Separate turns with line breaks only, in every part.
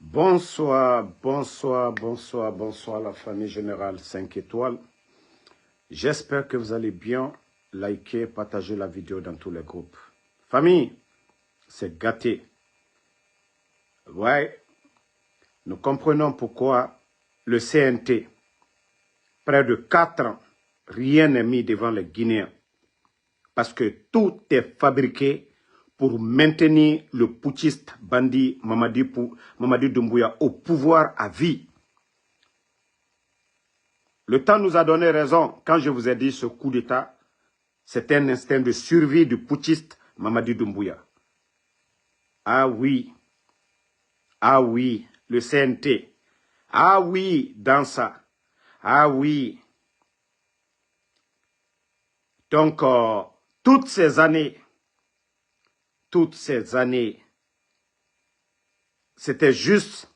Bonsoir la famille générale 5 étoiles. J'espère que vous allez bien. Likez, partagez la vidéo dans tous les groupes. Famille, c'est gâté. Ouais, nous comprenons pourquoi le CNT, près de 4 ans, rien n'est mis devant les Guinéens. Parce que tout est fabriqué pour maintenir le putschiste bandit Mamadi Doumbouya au pouvoir à vie. Le temps nous a donné raison quand je vous ai dit ce coup d'État, c'est un instinct de survie du putschiste Mamadi Doumbouya. Ah oui, le CNT. Ah oui, dans ça. Ah oui. Donc, toutes ces années, c'était juste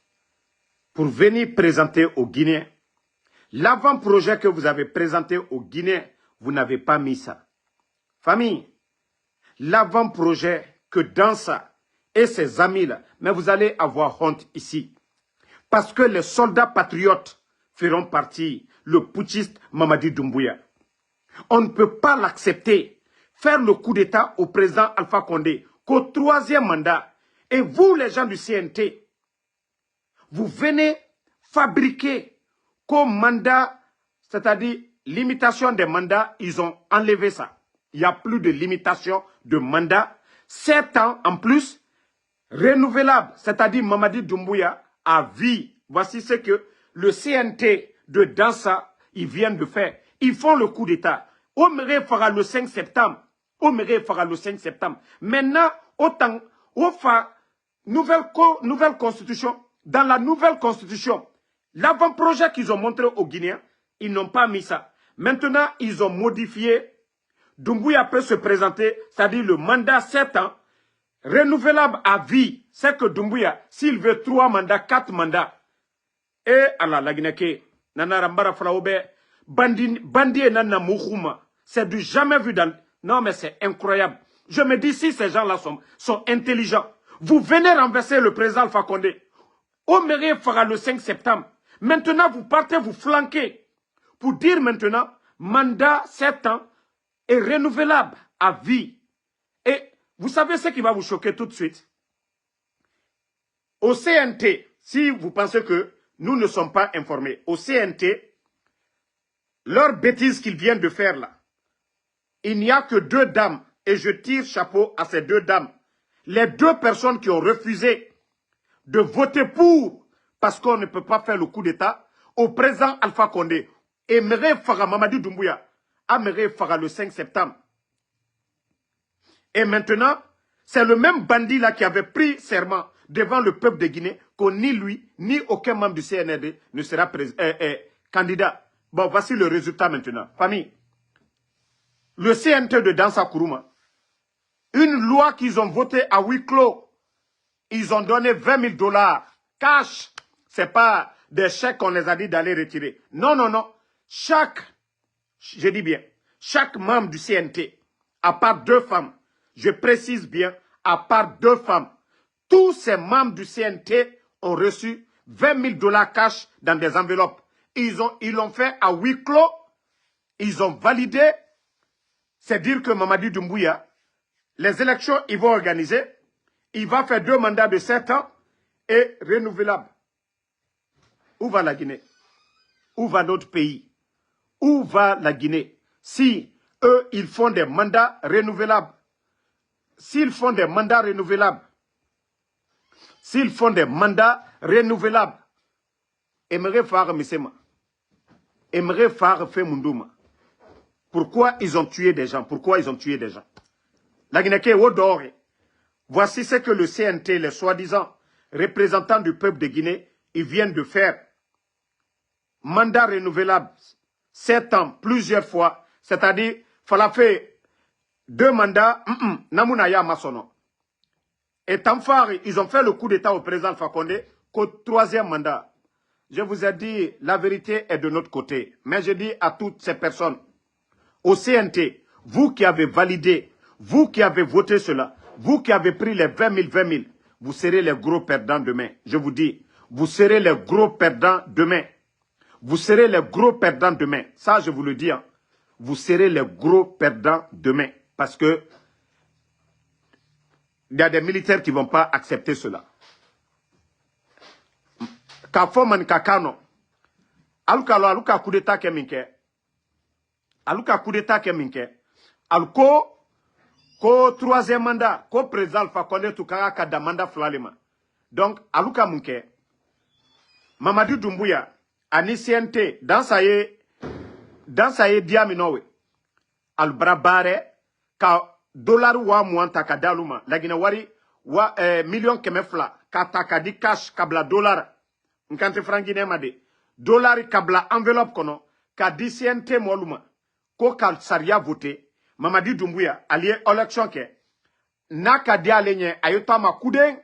pour venir présenter aux Guinéens. L'avant-projet que vous avez présenté aux Guinéens, vous n'avez pas mis ça. Famille, l'avant-projet que dans ça et ses amis-là, mais vous allez avoir honte ici. Parce que les soldats patriotes feront partie, le putschiste Mamadi Doumbouya. On ne peut pas l'accepter. Faire le coup d'État au président Alpha Condé, qu'au 3e mandat. Et vous, les gens du CNT, vous venez fabriquer qu'au mandat, c'est-à-dire limitation des mandats, ils ont enlevé ça. Il n'y a plus de limitation de mandat. 7 ans en plus, renouvelable, c'est-à-dire Mamadi Doumbouya à vie. Voici ce que le CNT de Dansa, ils viennent de faire. Ils font le coup d'État. Omere fera le 5 septembre. Maintenant, autant, nouvelle constitution. Dans la nouvelle constitution, l'avant-projet qu'ils ont montré aux Guinéens, ils n'ont pas mis ça. Maintenant, ils ont modifié. Doumbouya peut se présenter, c'est-à-dire le mandat 7 ans, renouvelable à vie. C'est que Doumbouya, s'il veut 3 mandats, 4 mandats, et Allah la Guinée, Nanarambara Fraoube, Bandi et Nana Mouhouma, c'est du jamais vu dans... Non, mais c'est incroyable. Je me dis, si ces gens-là sont intelligents, vous venez renverser le président Alpha Condé. Omere fera le 5 septembre. Maintenant, vous partez vous flanquer pour dire maintenant, mandat 7 ans est renouvelable à vie. Et vous savez ce qui va vous choquer tout de suite? Au CNT, si vous pensez que nous ne sommes pas informés, au CNT, leur bêtise qu'ils viennent de faire là, il n'y a que 2 dames, et je tire chapeau à ces 2 dames. Les 2 personnes qui ont refusé de voter pour, parce qu'on ne peut pas faire le coup d'État, au président Alpha Condé, Emere Fara Mamadi Doumbouya, Emere Fara le 5 septembre. Et maintenant, c'est le même bandit là qui avait pris serment devant le peuple de Guinée, que ni lui, ni aucun membre du CNRD ne sera candidat. Bon, voici le résultat maintenant. Famille, le CNT de Dansa Kourouma, une loi qu'ils ont votée à huis clos, ils ont donné 20 000 $ cash. Ce n'est pas des chèques qu'on les a dit d'aller retirer. Non. Je dis bien, chaque membre du CNT, à part 2 femmes, je précise bien, à part 2 femmes, tous ces membres du CNT ont reçu 20 000 $ cash dans des enveloppes. Ils l'ont fait à huis clos. Ils ont validé. C'est dire que Mamadi Doumbouya, les élections, ils vont organiser. Il va faire 2 mandats de 7 ans et renouvelables. Où va la Guinée? Où va notre pays? Où va la Guinée? Si eux, ils font des mandats renouvelables. S'ils font des mandats renouvelables, Emere Fara Misema, Emere Fara Femundouma. Pourquoi ils ont tué des gens? La Guinée, Wodore. Voici ce que le CNT, les soi-disant représentants du peuple de Guinée, ils viennent de faire. Mandat renouvelable, 7 ans, plusieurs fois. C'est-à-dire, fallait faire 2 mandats, Namunaya Masono. Et Tamfari, ils ont fait le coup d'État au président Alpha Condé qu'au 3e mandat. Je vous ai dit, la vérité est de notre côté. Mais je dis à toutes ces personnes, au CNT, vous qui avez validé, vous qui avez voté cela, vous qui avez pris les 20 000, vous serez les gros perdants demain. Je vous dis, vous serez les gros perdants demain. Vous serez les gros perdants demain. Ça, je vous le dis. Hein. Vous serez les gros perdants demain. Parce que il y a des militaires qui ne vont pas accepter cela. Kafoman kakano. Aluka coup d'état keminke. Aluka coup d'état keminke. Aluko ko troisième mandat. Ko président Alpha Condé tukara kada mandat flalema. Donc, aluka munke. Mamadou Doumbouya. Ani CNT. Dans sa ye diaminowe. Albrabare. Ka dollar wa muanta ka daluma. Lagina wari wa million kemefla. Ka takadi cash kabla dollar. Nkante frangine made. Dollar kabla enveloppe kono. Ka di CNT moluma. Ko kal saria voté. Mamadi Doumbouya. Allié élection ke. Na ka di alenye. Ayota ma kouden.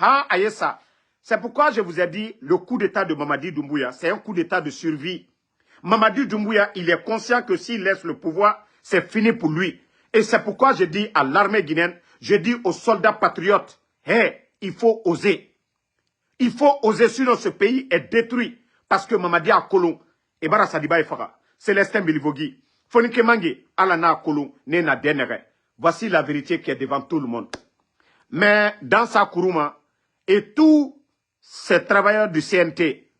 Ha ayesa. C'est pourquoi je vous ai dit, le coup d'état de Mamadi Doumbouya, c'est un coup d'état de survie. Mamadi Doumbouya, il est conscient que s'il laisse le pouvoir, c'est fini pour lui. Et c'est pourquoi je dis à l'armée guinéenne, je dis aux soldats patriotes, hey, il faut oser. Il faut oser, sinon ce pays est détruit. Parce que Mamadi a Kolon, et Bara Sadiba et Fara, Célestin Bilivogi, Fonike Mange, Alana a Kolon, Nena Denere. Voici la vérité qui est devant tout le monde. Mais dans sa Kourouma, et tous ces travailleurs du CNT,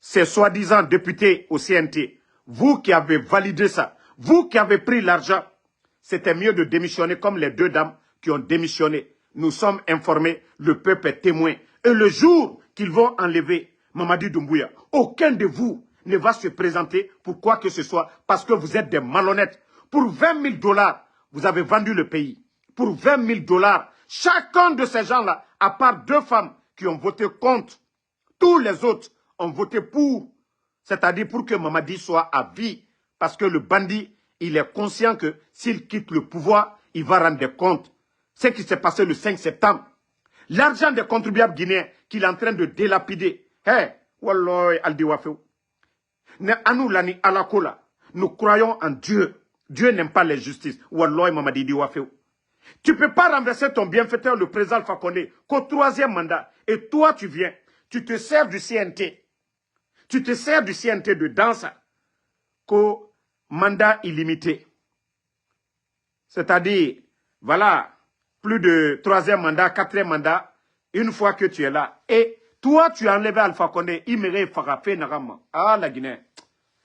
ces soi-disant députés au CNT, vous qui avez validé ça, vous qui avez pris l'argent, c'était mieux de démissionner comme les deux dames qui ont démissionné. Nous sommes informés, le peuple est témoin. Et le jour qu'ils vont enlever Mamadi Doumbouya, aucun de vous ne va se présenter pour quoi que ce soit parce que vous êtes des malhonnêtes. Pour 20 000 $, vous avez vendu le pays. Pour 20 000 $, chacun de ces gens-là, à part 2 femmes qui ont voté contre, tous les autres ont voté pour. C'est-à-dire pour que Mamadi soit à vie. Parce que le bandit, il est conscient que s'il quitte le pouvoir, il va rendre des comptes. Ce qui s'est passé le 5 septembre. L'argent des contribuables guinéens qu'il est en train de délapider. Hé, Walloy Aldiwafeo. Lani Alakola. Nous croyons en Dieu. Dieu n'aime pas les justices. Walloy Mamadi Diwafeo. Tu ne peux pas renverser ton bienfaiteur, le président Alpha Condé, qu'au 3e mandat. Et toi, tu viens. Tu te sers du CNT. Tu te sers du CNT de danse qu'au mandat illimité. C'est-à-dire, voilà, plus de 3e mandat, 4e mandat, une fois que tu es là. Et toi, tu as enlevé Alpha Condé, il mérite Farafé Narama. Ah, la Guinée,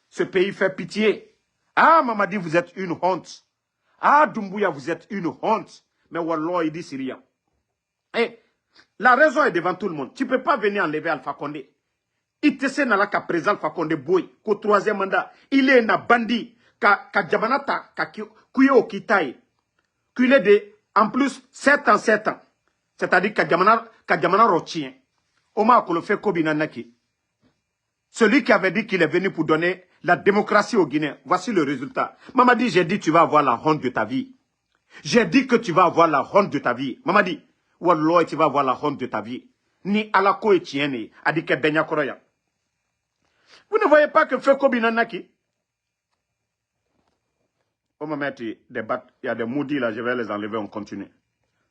ce pays fait pitié. Ah, Mamadi, vous êtes une honte. Ah, Doumbouya, vous êtes une honte. Mais Wallah, il dit Syrian. Et la raison est devant tout le monde. Tu ne peux pas venir enlever Alpha Condé. Il te sait n'a qu'à présent Alpha Condé boy, qu'au 3e mandat, il est un bandit, qu'à Djamanata, qu'à Kuyo Kitaï, qu'il est de, en plus, 7 ans. C'est-à-dire qu'à Djamana Rotien. Omar Kolofe Kobinanaki. Celui qui avait dit qu'il est venu pour donner la démocratie au Guinéens. Voici le résultat. Mamadi, j'ai dit tu vas avoir la honte de ta vie. J'ai dit que tu vas avoir la honte de ta vie. Mamadi, Wallah, tu vas avoir la honte de ta vie. Ni Alako et Tiene, a dit que Benya Koroya. Vous ne voyez pas que Feko Binanaki? On va mettre des battes, il y a des maudits là, je vais les enlever, on continue.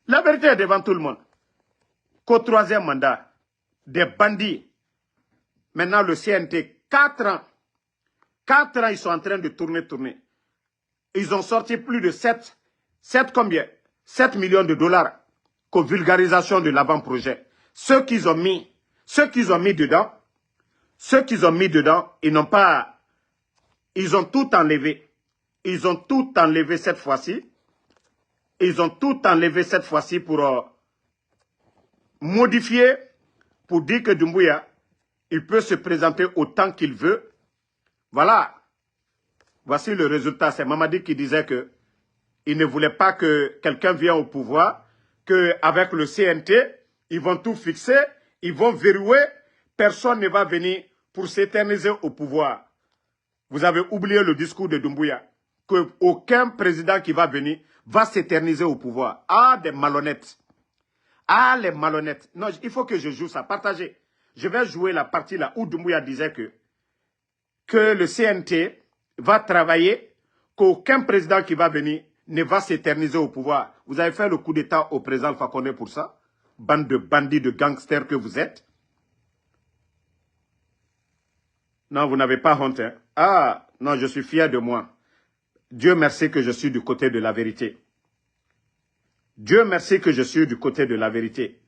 La vérité est devant tout le monde. Qu'au 3e mandat, des bandits. Maintenant, le CNT, 4 ans. 4 ans, ils sont en train de tourner. Ils ont sorti plus de 7 combien? 7 millions de $. Qu'aux vulgarisation de l'avant-projet. Ceux qu'ils ont mis dedans, ils n'ont pas, ils ont tout enlevé. Ils ont tout enlevé cette fois-ci. Pour modifier, pour dire que Doumbouya, il peut se présenter autant qu'il veut. Voilà. Voici le résultat. C'est Mamadi qui disait que il ne voulait pas que quelqu'un vienne au pouvoir, qu'avec le CNT, ils vont tout fixer, ils vont verrouiller, personne ne va venir pour s'éterniser au pouvoir. Vous avez oublié le discours de Doumbouya, qu'aucun président qui va venir va s'éterniser au pouvoir. Ah, des malhonnêtes. Ah, les malhonnêtes. Non, il faut que je joue ça. Partagez. Je vais jouer la partie là où Doumbouya disait que le CNT va travailler, qu'aucun président qui va venir ne va s'éterniser au pouvoir. Vous avez fait le coup d'état au président Alpha Condé pour ça. Bande de bandits, de gangsters que vous êtes. Non, vous n'avez pas honte. Hein? Ah, non, je suis fier de moi. Dieu merci que je suis du côté de la vérité. Dieu merci que je suis du côté de la vérité.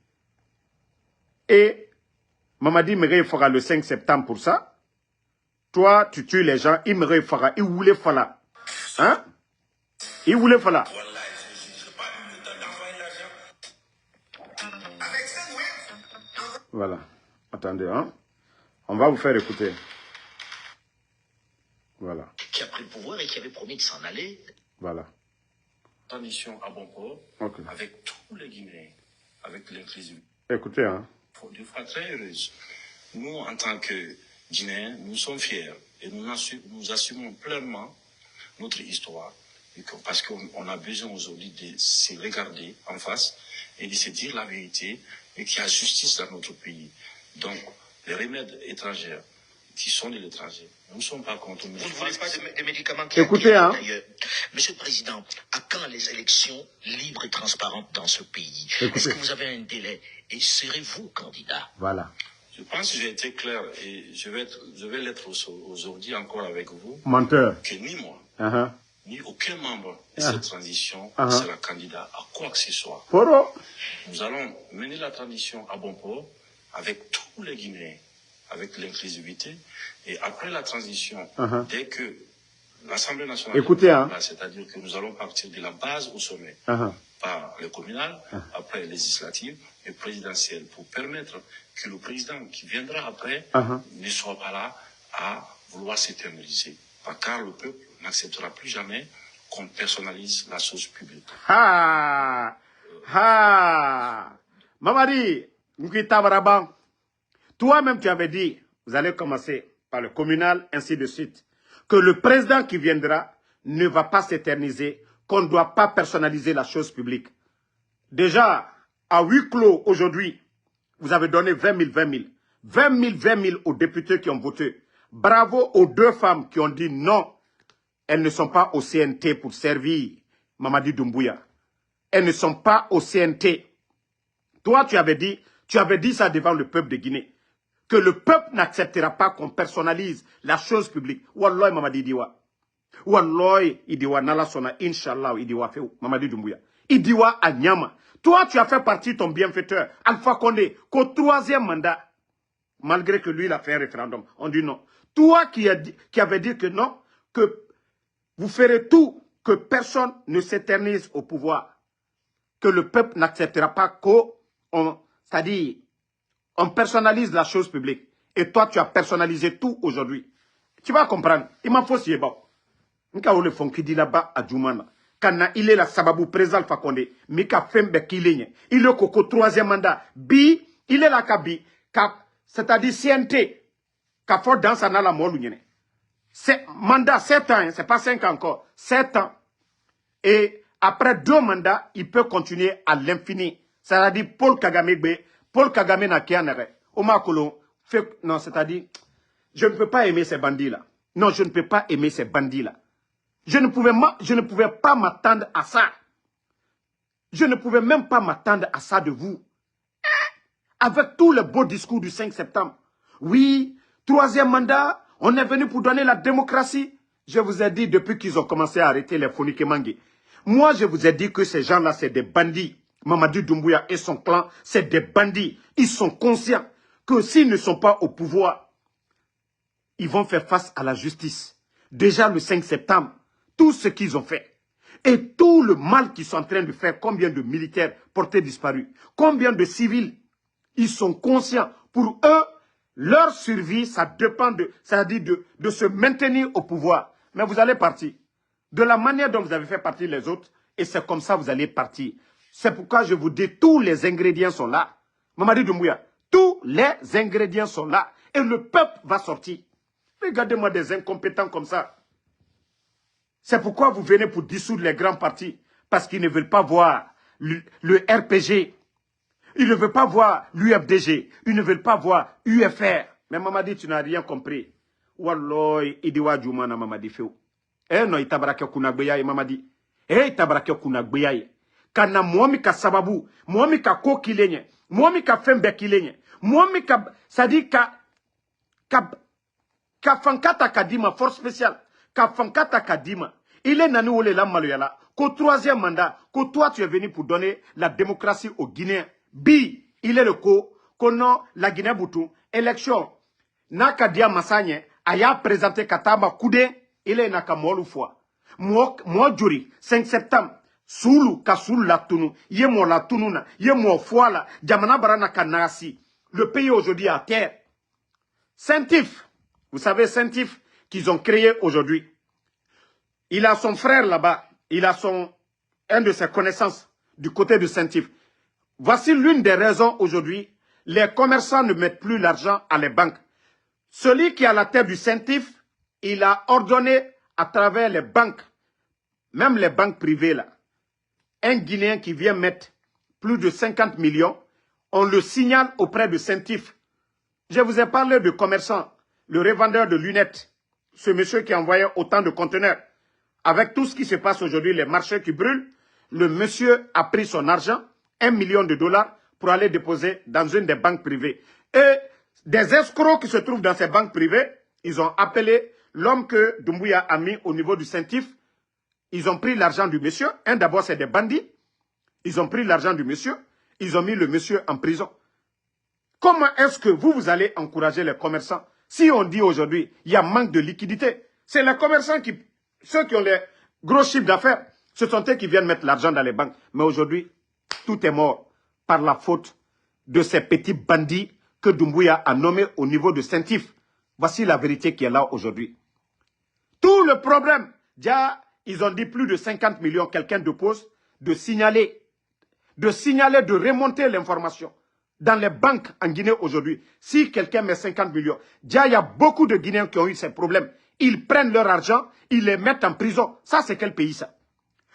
Et Mamadi me fera le 5 septembre pour ça. Toi, tu tues les gens, il me fera, il voulait faire. Hein? Il voulait faire. Voilà. Attendez, hein? On va vous faire écouter. Voilà.
Qui a pris le pouvoir et qui avait promis de s'en aller.
Voilà.
Transition à bon port,
Okay.
avec tous les Guinéens, avec l'inclusivité.
Écoutez, hein.
De façon très heureuse. Nous, en tant que Guinéens, nous sommes fiers et nous assumons pleinement notre histoire. Parce qu'on a besoin aujourd'hui de se regarder en face et de se dire la vérité et qu'il y a justice dans notre pays. Donc, les remèdes étrangers qui sont de l'étranger, nous ne sommes pas contre.
Vous ne voulez pas de médicaments qui
Écoutez, hein.
D'ailleurs, Monsieur le Président, à quand les élections libres et transparentes dans ce pays?
Écoutez.
Est-ce que vous avez un délai? Et serez-vous candidat?
Voilà.
Je pense que j'ai été clair et je vais l'être aujourd'hui encore avec vous.
Menteur.
Que ni moi, ni aucun membre de cette transition ne sera candidat à quoi que ce soit.
Foro.
Nous allons mener la transition à bon port avec tous les Guinéens, avec l'inclusivité. Et après la transition, dès que l'Assemblée nationale,
écoutez, hein.
C'est-à-dire que nous allons partir de la base au sommet, par le communal, après les législatives et présidentielles, pour permettre que le président qui viendra après ne soit pas là à vouloir s'éterniser. Car le peuple n'acceptera plus jamais qu'on personnalise la chose publique.
Mamadi, toi-même tu avais dit, vous allez commencer par le communal, ainsi de suite, que le président qui viendra ne va pas s'éterniser, qu'on ne doit pas personnaliser la chose publique. Déjà, à huis clos aujourd'hui, vous avez donné 20 000, 20 000. 20 000, 20 000 aux députés qui ont voté. Bravo aux deux femmes qui ont dit non. Elles ne sont pas au CNT pour servir Mamadi Doumbouya. Elles ne sont pas au CNT. Toi, tu avais dit ça devant le peuple de Guinée. Que le peuple n'acceptera pas qu'on personnalise la chose publique. Wallahi Mamadi Idiwa. Wallahi Idiwa Nala Sona, Inch'Allah Idiwa Feu, Mamadi Doumbouya. Idiwa Anyama. Toi, tu as fait partie de ton bienfaiteur, Alpha Condé, qu'au 3e mandat, malgré que lui, il a fait un référendum, on dit non. Toi qui avais dit que non, que vous ferez tout, que personne ne s'éternise au pouvoir, que le peuple n'acceptera pas qu'on, c'est-à-dire, on personnalise la chose publique. Et toi, tu as personnalisé tout aujourd'hui. Tu vas comprendre. Il m'en faut si bon. Nka ole fonki di là-bas à Djoumana. Kana il est la sababu président Alpha Condé. Mika fembe kilinye. Il est au 3e mandat. Bi, il est la kabi. C'est-à-dire CNT. Ka fort dans sa nala molu nyene. C'est mandat 7 ans, c'est pas 5 encore. 7 ans. Et après 2 mandats, il peut continuer à l'infini. C'est-à-dire Paul Kagame n'a qu'un arrêt. Oma Kolo, non, c'est-à-dire, je ne peux pas aimer ces bandits-là. Non, je ne peux pas aimer ces bandits-là. Je ne pouvais pas m'attendre à ça. Je ne pouvais même pas m'attendre à ça de vous. Avec tous les beaux discours du 5 septembre. Oui, 3e mandat, on est venu pour donner la démocratie. Je vous ai dit depuis qu'ils ont commencé à arrêter les Fonike Mangue. Moi, je vous ai dit que ces gens-là, c'est des bandits. Mamadi Doumbouya et son clan, c'est des bandits. Ils sont conscients que s'ils ne sont pas au pouvoir, ils vont faire face à la justice. Déjà le 5 septembre, tout ce qu'ils ont fait et tout le mal qu'ils sont en train de faire, combien de militaires portés disparus, combien de civils, ils sont conscients. Pour eux, leur survie, ça dépend de se maintenir au pouvoir. Mais vous allez partir. De la manière dont vous avez fait partir les autres, et c'est comme ça que vous allez partir. C'est pourquoi je vous dis, tous les ingrédients sont là. Mamadi Doumbouya, tous les ingrédients sont là. Et le peuple va sortir. Regardez-moi des incompétents comme ça. C'est pourquoi vous venez pour dissoudre les grands partis. Parce qu'ils ne veulent pas voir le RPG. Ils ne veulent pas voir l'UFDG. Ils ne veulent pas voir UFR. Mais Mamadi, tu n'as rien compris. Walloy, Idiwa Djoumana Mamadi Feu. Eh non, itabarake kunagbeyaye Mamadi. Eh itabarake kunagbeyaye. Kana mwami ka sababu, mwami ka ko kilenye, mwami ka fembe kilenye, mwami ka sadi ka Kafankata Kadima, force spéciale. Kafankata Kadima. Il est nani ole la maloyala. Qu'au troisième mandat, que toi tu es venu pour donner la démocratie aux Guinéens. Bi, il est le non la Guinée-Boutou. Élection. Nakadia Massagne, aya présenté Kataba Koudé, il est nakamolu fois. Moi juri, 5 septembre. Soulou, Kasoul la Tounou, Yemo la Tounouna, Yemo Foala, Djamana Barana Kanasi. Le pays aujourd'hui à terre. Saint-Tif, vous savez Saint-Tif qu'ils ont créé aujourd'hui. Il a son frère là-bas, il a un de ses connaissances du côté de Saint-Tif. Voici l'une des raisons aujourd'hui, les commerçants ne mettent plus l'argent à les banques. Celui qui est à la tête du Saint-Tif, il a ordonné à travers les banques, même les banques privées là, un Guinéen qui vient mettre plus de 50 millions, on le signale auprès de Saint-Tif. Je vous ai parlé de commerçant, le revendeur de lunettes, ce monsieur qui envoyait autant de conteneurs. Avec tout ce qui se passe aujourd'hui, les marchés qui brûlent, le monsieur a pris son argent, $1 million, pour aller déposer dans une des banques privées. Et des escrocs qui se trouvent dans ces banques privées, ils ont appelé l'homme que Doumbouya a mis au niveau du Saint-Tif. Ils ont pris l'argent du monsieur. D'abord, c'est des bandits. Ils ont pris l'argent du monsieur. Ils ont mis le monsieur en prison. Comment est-ce que vous allez encourager les commerçants? Si on dit aujourd'hui, il y a manque de liquidité, c'est les commerçants ceux qui ont les gros chiffres d'affaires, ce sont eux qui viennent mettre l'argent dans les banques. Mais aujourd'hui, tout est mort par la faute de ces petits bandits que Doumbouya a nommés au niveau de Saint-Tif. Voici la vérité qui est là aujourd'hui. Tout le problème, déjà, ils ont dit plus de 50 millions, quelqu'un dépose, de signaler, de remonter l'information. Dans les banques en Guinée aujourd'hui, si quelqu'un met 50 millions, déjà il y a beaucoup de Guinéens qui ont eu ces problèmes. Ils prennent leur argent, ils les mettent en prison. Ça, c'est quel pays, ça?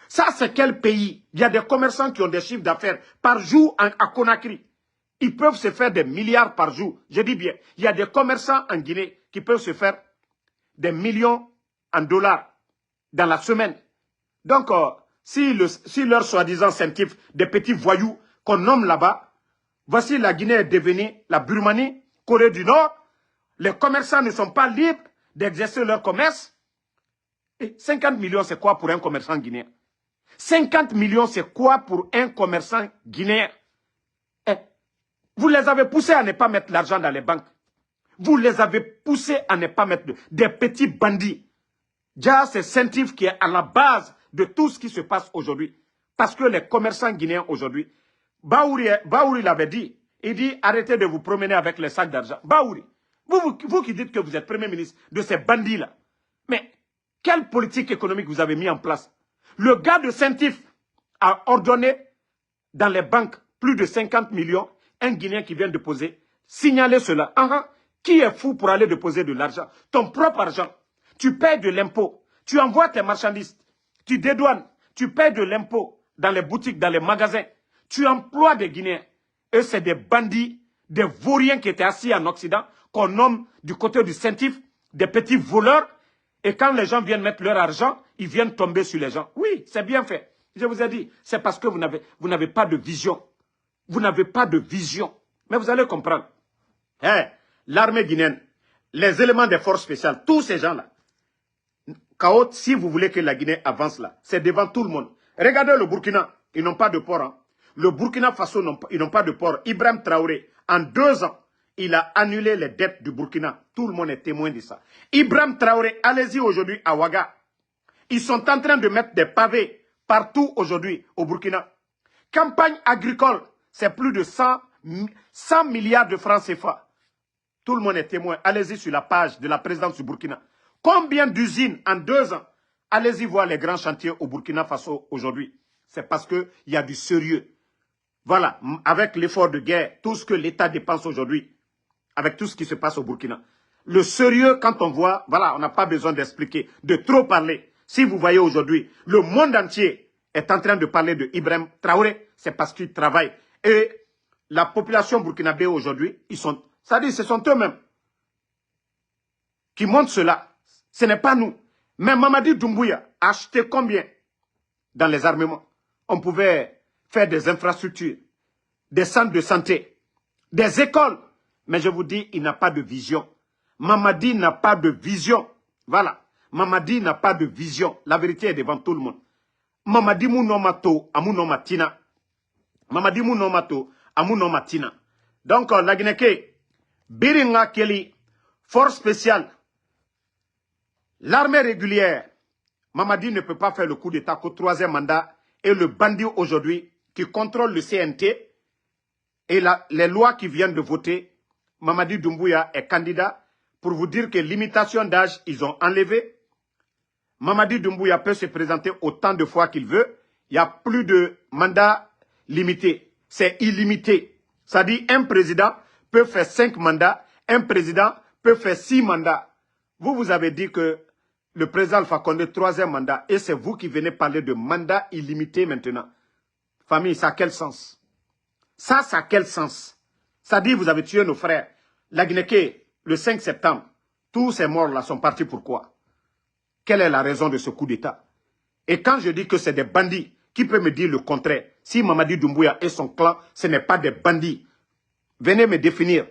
Ça, c'est quel pays? Il y a des commerçants qui ont des chiffres d'affaires par jour à Conakry. Ils peuvent se faire des milliards par jour. Je dis bien, il y a des commerçants en Guinée qui peuvent se faire des millions en dollars dans la semaine. Donc, si leur soi-disant Saint-Tif, des petits voyous qu'on nomme là-bas, voici la Guinée est devenue la Birmanie, Corée du Nord. Les commerçants ne sont pas libres d'exercer leur commerce. Et 50 millions, c'est quoi pour un commerçant guinéen? 50 millions, c'est quoi pour un commerçant guinéen? Vous les avez poussés à ne pas mettre l'argent dans les banques. Vous les avez poussés à ne pas mettre des petits bandits. Déjà, c'est Saint-Tif qui est à la base de tout ce qui se passe aujourd'hui. Parce que les commerçants guinéens aujourd'hui, Baouri l'avait dit, il dit arrêtez de vous promener avec les sacs d'argent. Baouri, vous qui dites que vous êtes premier ministre de ces bandits-là, mais quelle politique économique vous avez mis en place? Le gars de Saint-Tif a ordonné dans les banques plus de 50 millions, un Guinéen qui vient déposer, signaler cela. Qui est fou pour aller déposer de l'argent? Ton propre argent. Tu payes de l'impôt. Tu envoies tes marchandises. Tu dédouanes. Tu payes de l'impôt dans les boutiques, dans les magasins. Tu emploies des Guinéens. Eux, c'est des bandits, des vauriens qui étaient assis en Occident, qu'on nomme du côté du Saint-Tif, des petits voleurs. Et quand les gens viennent mettre leur argent, ils viennent tomber sur les gens. Oui, c'est bien fait. Je vous ai dit, c'est parce que vous n'avez pas de vision. Vous n'avez pas de vision. Mais vous allez comprendre. L'armée guinéenne, les éléments des forces spéciales, tous ces gens-là, si vous voulez que la Guinée avance là, c'est devant tout le monde. Regardez le Burkina, ils n'ont pas de port. Hein. Le Burkina Faso, ils n'ont pas de port. Ibrahim Traoré, en 2 ans, il a annulé les dettes du Burkina. Tout le monde est témoin de ça. Ibrahim Traoré, allez-y aujourd'hui à Ouaga. Ils sont en train de mettre des pavés partout aujourd'hui au Burkina. Campagne agricole, c'est plus de 100 milliards de francs CFA. Tout le monde est témoin. Allez-y sur la page de la présidence du Burkina. Combien d'usines en 2 ans? Allez-y voir les grands chantiers au Burkina Faso aujourd'hui. C'est parce qu'il y a du sérieux. Voilà, avec l'effort de guerre, tout ce que l'État dépense aujourd'hui, avec tout ce qui se passe au Burkina. Le sérieux, quand on voit, voilà, on n'a pas besoin d'expliquer, de trop parler. Si vous voyez aujourd'hui, le monde entier est en train de parler de Ibrahim Traoré, c'est parce qu'il travaille. Et la population burkinabé aujourd'hui, c'est-à-dire ce sont eux-mêmes qui montrent cela. Ce n'est pas nous. Mais Mamadi Doumbouya a acheté combien dans les armements? On pouvait faire des infrastructures, des centres de santé, des écoles. Mais je vous dis, il n'a pas de vision. Mamadi n'a pas de vision. Voilà. Mamadi n'a pas de vision. La vérité est devant tout le monde. Mamadi Mounomato, Amounomatina. Mamadi Mounomato, Amounomatina. Donc, la Guinée, Biringa Kelly, force spéciale, l'armée régulière, Mamadi ne peut pas faire le coup d'État qu'au 3e mandat et le bandit aujourd'hui qui contrôle le CNT et les lois qui viennent de voter, Mamadi Doumbouya est candidat pour vous dire que l'imitation d'âge, ils ont enlevé. Mamadi Doumbouya peut se présenter autant de fois qu'il veut. Il n'y a plus de mandat limité. C'est illimité. Ça dit un président peut faire 5 mandats, un président peut faire 6 mandats. Vous avez dit que le président Alpha Condé, 3e mandat, et c'est vous qui venez parler de mandat illimité maintenant. Famille, ça a quel sens? Ça a quel sens? Ça dit vous avez tué nos frères. La Guinée, le 5 septembre, tous ces morts-là sont partis pourquoi? Quelle est la raison de ce coup d'État? Et quand je dis que c'est des bandits, qui peut me dire le contraire? Si Mamadi Doumbouya et son clan, ce n'est pas des bandits. Venez me définir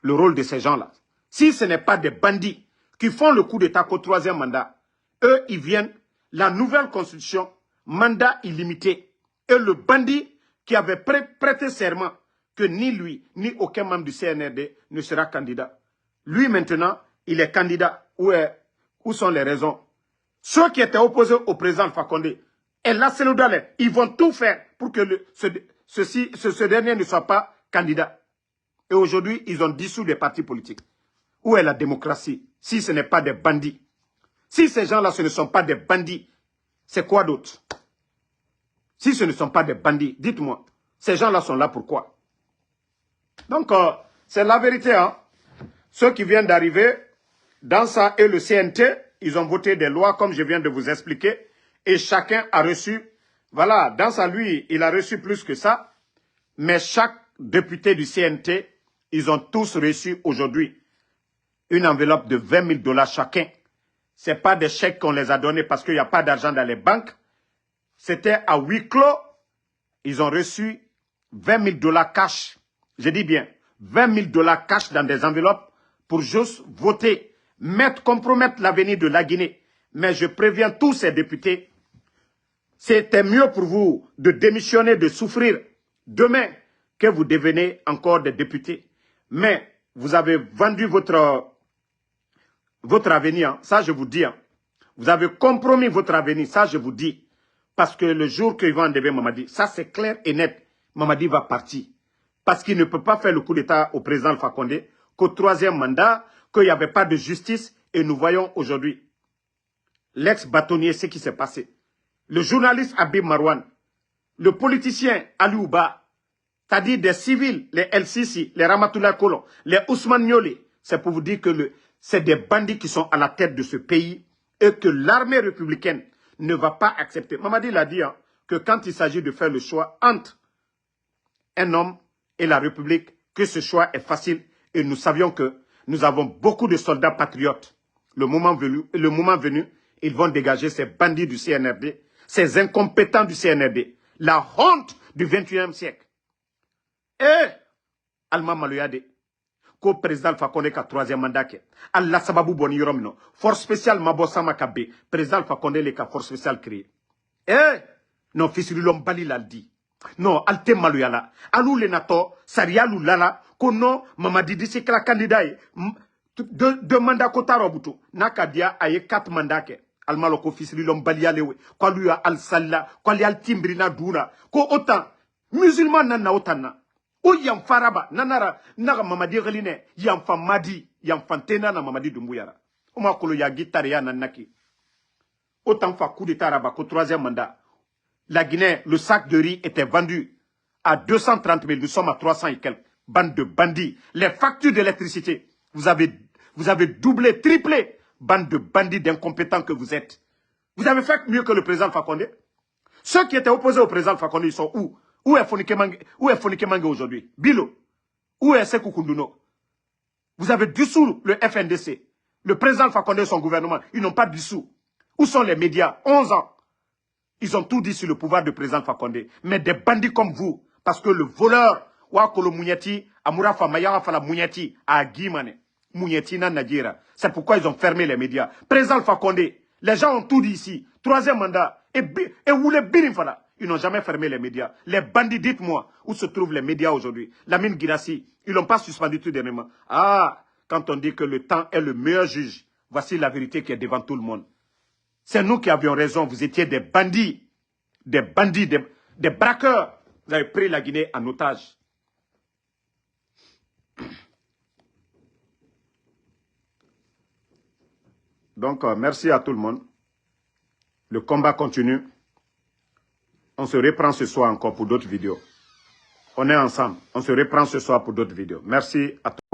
le rôle de ces gens-là. Si ce n'est pas des bandits qui font le coup d'État qu'au 3e mandat, eux, ils viennent, la nouvelle constitution, mandat illimité. Et le bandit qui avait prêté serment que ni lui, ni aucun membre du CNRD ne sera candidat. Lui, maintenant, il est candidat. Où sont les raisons? Ceux qui étaient opposés au président Alpha Condé, et là, c'est le Dalais, ils vont tout faire pour que ce dernier ne soit pas candidat. Et aujourd'hui, ils ont dissous des partis politiques. Où est la démocratie si ce n'est pas des bandits? Si ces gens-là, ce ne sont pas des bandits, c'est quoi d'autre? Si ce ne sont pas des bandits, dites-moi, ces gens-là sont là pourquoi? Donc, c'est la vérité. Hein? Ceux qui viennent d'arriver, dans ça et le CNT, ils ont voté des lois comme je viens de vous expliquer. Et chacun a reçu, voilà, dans ça, lui, il a reçu plus que ça. Mais chaque député du CNT, ils ont tous reçu aujourd'hui une enveloppe de 20 000 $ chacun. Ce n'est pas des chèques qu'on les a donnés parce qu'il n'y a pas d'argent dans les banques. C'était à huis clos. Ils ont reçu 20 000 $ cash. Je dis bien, 20 000 $ cash dans des enveloppes pour juste voter, compromettre l'avenir de la Guinée. Mais je préviens tous ces députés, c'était mieux pour vous de démissionner, de souffrir demain que vous devenez encore des députés. Mais vous avez vendu votre avenir, hein. Ça je vous dis. Hein. Vous avez compromis votre avenir, ça je vous dis. Parce que le jour qu'ils vont enlever Mamadi, ça c'est clair et net, Mamadi va partir. Parce qu'il ne peut pas faire le coup d'État au président Alpha Condé, qu'au 3e mandat, qu'il n'y avait pas de justice. Et nous voyons aujourd'hui l'ex-bâtonnier, ce qui s'est passé. Le journaliste Habib Marwan, le politicien Ali Ouba, c'est-à-dire des civils, les LCC, les Ramatoulaye Kolon, les Ousmane Niolé, c'est pour vous dire que c'est des bandits qui sont à la tête de ce pays et que l'armée républicaine ne va pas accepter. Mamadi l'a dit, hein, que quand il s'agit de faire le choix entre un homme et la République, que ce choix est facile et nous savions que nous avons beaucoup de soldats patriotes. Le moment venu, ils vont dégager ces bandits du CNRD, ces incompétents du CNRD, la honte du 21e siècle. Et Alma Maloyade, ko président Alpha Condé ka 3e mandat ke. Allah sababu boni yorom no. Force spéciale Mabossa Makabe, président Alpha Condé le ka force spéciale créée. Non fisilulom bali laldi. Non, alte Maloyala. Alou le nato, sarialou lala, kono Mamadi disi kla candidat de mandat kota robutu. Nakadia aye 4 mandats ke. Almalo ko fisilulom bali yalewe. Kwa luya al salla, kwa li al timbrina duna. Ko autant, musulman nana autant na. O yam faraba nanara naga Mamadi Ghaline yam fa madi yam fantena na Mamadi Doumbouya. O ma kolo ya gitare ya nanaki. Autant fa coup d'état raba qu'au 3e mandat. La Guinée, le sac de riz était vendu à 230 000. Nous sommes à 300 et quelques. Bande de bandits. Les factures d'électricité, vous avez doublé, triplé. Bande de bandits d'incompétents que vous êtes. Vous avez fait mieux que le président Alpha Condé. Ceux qui étaient opposés au président Alpha Condé, ils sont où? Où est Fonike Mange aujourd'hui? Bilo. Où est Sekou Kounduno? Vous avez dissous le FNDC. Le président Alpha Condé et son gouvernement, ils n'ont pas dissous. Où sont les médias? 11 ans. Ils ont tout dit sur le pouvoir du président Alpha Condé. Mais des bandits comme vous, parce que le voleur, Wakolo Mouniati, Amourafa Mayara Fala Mouniati, a Guimane. Mouniatina Nadjira. C'est pourquoi ils ont fermé les médias. Président Alpha Condé, les gens ont tout dit ici. 3e mandat. Et Woulé Birinfala. Ils n'ont jamais fermé les médias. Les bandits, dites-moi, où se trouvent les médias aujourd'hui? Lamine Guirassi, ils l'ont pas suspendu tout dernièrement. Ah, quand on dit que le temps est le meilleur juge, voici la vérité qui est devant tout le monde. C'est nous qui avions raison. Vous étiez des bandits, des braqueurs. Vous avez pris la Guinée en otage. Donc, merci à tout le monde. Le combat continue. On se reprend ce soir encore pour d'autres vidéos. On est ensemble. On se reprend ce soir pour d'autres vidéos. Merci à tous.